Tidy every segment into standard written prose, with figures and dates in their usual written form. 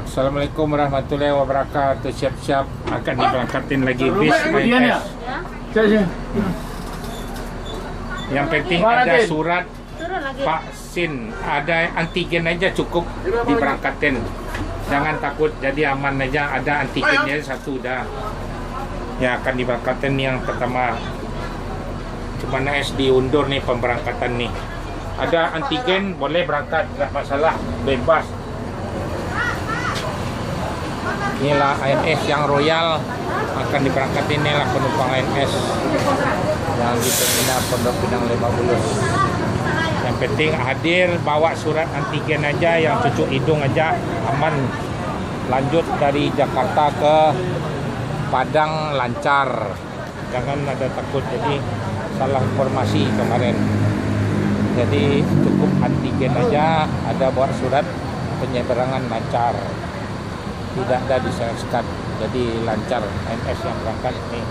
Assalamualaikum warahmatullahi wabarakatuh. Siap-siap akan diberangkatin lagi bis ya? Yang penting ada surat vaksin, ada antigen aja cukup diberangkatin. Jangan takut, jadi aman aja, ada antigennya satu dah. Ya akan diberangkatin yang pertama. Cuma naes diundur nih pemberangkatan nih. Ada antigen boleh berangkat, nggak masalah, bebas. Inilah ANS yang royal akan diberangkatin, inilah penumpang ANS yang di Terminal Pondok Pinang Lebak Bulus. Yang penting hadir, bawa surat antigen aja, yang cucuk hidung aja, aman. Lanjut dari Jakarta ke Padang lancar, jangan ada takut. Jadi salah informasi kemarin. Jadi cukup antigen aja, ada bawa surat penyeberangan lancar, tidak ada disekat, jadi lancar. ANS yang berangkat nih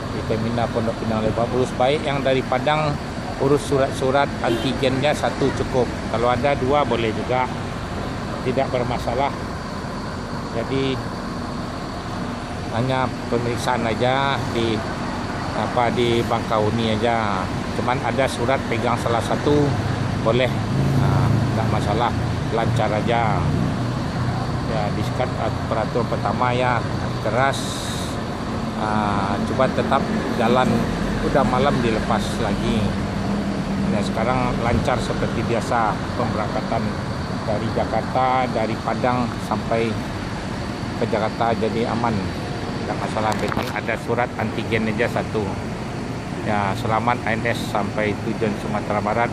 di Terminal Pondok Pinang Lebak Bulus, baik yang dari Padang, urus surat-surat antigennya satu cukup, kalau ada dua boleh juga, tidak bermasalah. Jadi hanya pemeriksaan aja di Bangkauni aja, cuman ada surat pegang salah satu boleh, nggak masalah, lancar aja. Ya disikat peraturan pertama ya keras, coba tetap jalan, udah malam dilepas lagi. Nah sekarang lancar seperti biasa pemberangkatan dari Jakarta, dari Padang sampai ke Jakarta, jadi aman, tidak masalah. Penting ada surat antigen aja satu. Ya selamat ANS sampai tujuan Sumatera Barat,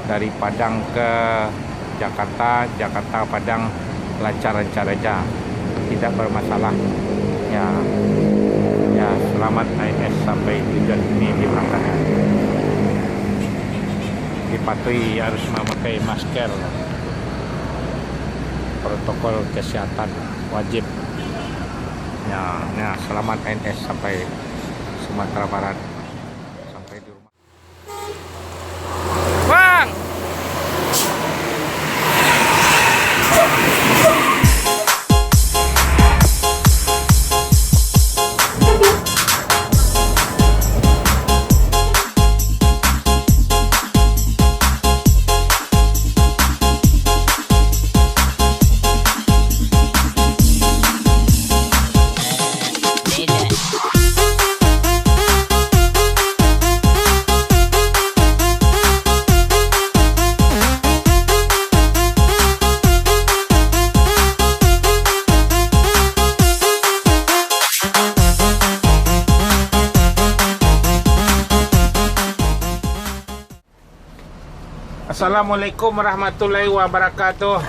dari Padang ke Jakarta, Jakarta Padang lancar-lancar aja, tidak bermasalah. Ya selamat ANS sampai tujuan ini diberangkatkan. Dipatuhi harus memakai masker, protokol kesehatan wajib. Ya selamat ANS sampai Sumatera Barat, sampai di rumah. Bang! Assalamualaikum warahmatullahi wabarakatuh.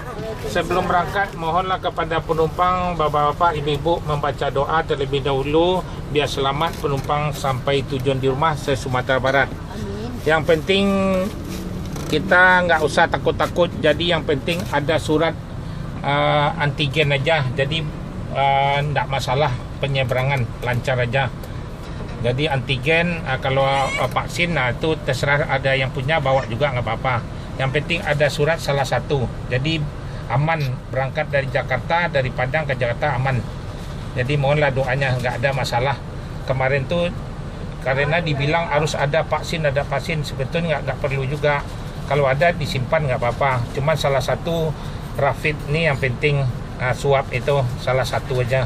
Sebelum berangkat, mohonlah kepada penumpang, bapak-bapak, ibu-ibu membaca doa terlebih dahulu biar selamat penumpang sampai tujuan di rumah se-Sumatera Barat. Yang penting kita nggak usah takut-takut. Jadi yang penting ada surat antigen aja. Jadi nggak masalah, penyeberangan lancar aja. Jadi antigen, kalau vaksin, itu terserah, ada yang punya bawa juga nggak apa-apa. Yang penting ada surat salah satu, jadi aman berangkat dari Jakarta, dari Padang ke Jakarta aman. Jadi mohonlah doanya, nggak ada masalah. Kemarin tuh karena dibilang harus ada vaksin, sebetulnya nggak perlu juga. Kalau ada disimpan nggak apa-apa. Cuma salah satu rapid nih yang penting, swab itu salah satu aja.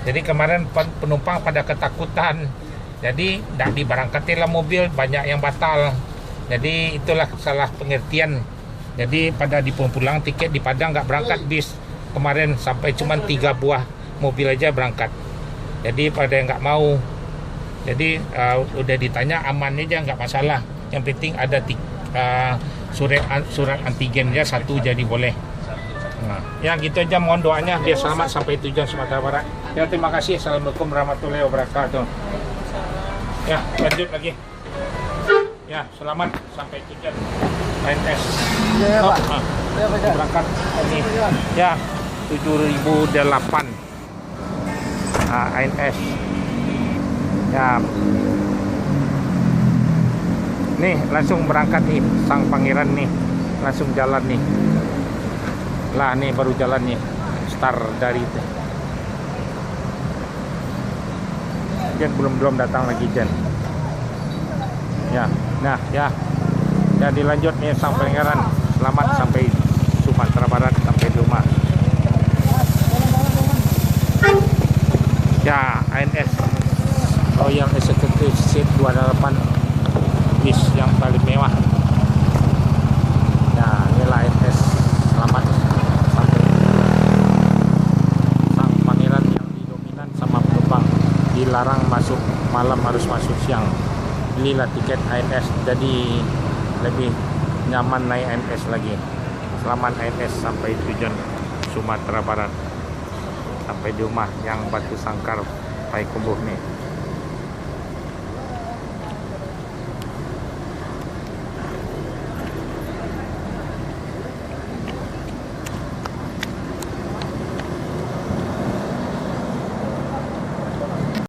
Jadi kemarin penumpang pada ketakutan. Jadi tidak diberangkatilah mobil, banyak yang batal. Jadi itulah salah pengertian. Jadi pada pulang tiket di Padang nggak berangkat bis kemarin, sampai cuma 3 buah mobil aja berangkat. Jadi pada yang nggak mau. Jadi udah ditanya aman aja, nggak masalah. Yang penting ada surat antigen aja satu, jadi boleh. Nah, ya gitu aja, mohon doanya biar selamat sampai tujuan Sumatera Barat. Ya terima kasih. Assalamualaikum warahmatullahi wabarakatuh. Ya, lanjut lagi. Ya, selamat sampai tujuan ANS. Ya, Pak. Berangkat ini. Ya, 7008. ANS. Ya. Nih, langsung berangkat nih, Sang Pangeran nih. Langsung jalan nih. Lah nih baru jalan nih, start dari itu. Jen belum datang lagi Jen. Ya, nah ya, jadi lanjut nih sampai Pangandaran. Selamat sampai Sumatera Barat, sampai di rumah. Ya, ANS Royal Executive Suite 28 bis yang paling mewah. Ya, inilah ANS. Selamat sampai. Sang pangeran yang didominan sama penumpang dilarang masuk malam, harus masuk siang. Belilah tiket ANS, jadi lebih nyaman naik ANS lagi. Selamat ANS sampai tujuan Sumatera Barat, sampai di rumah yang Batu Sangkar Payakumbuh nih.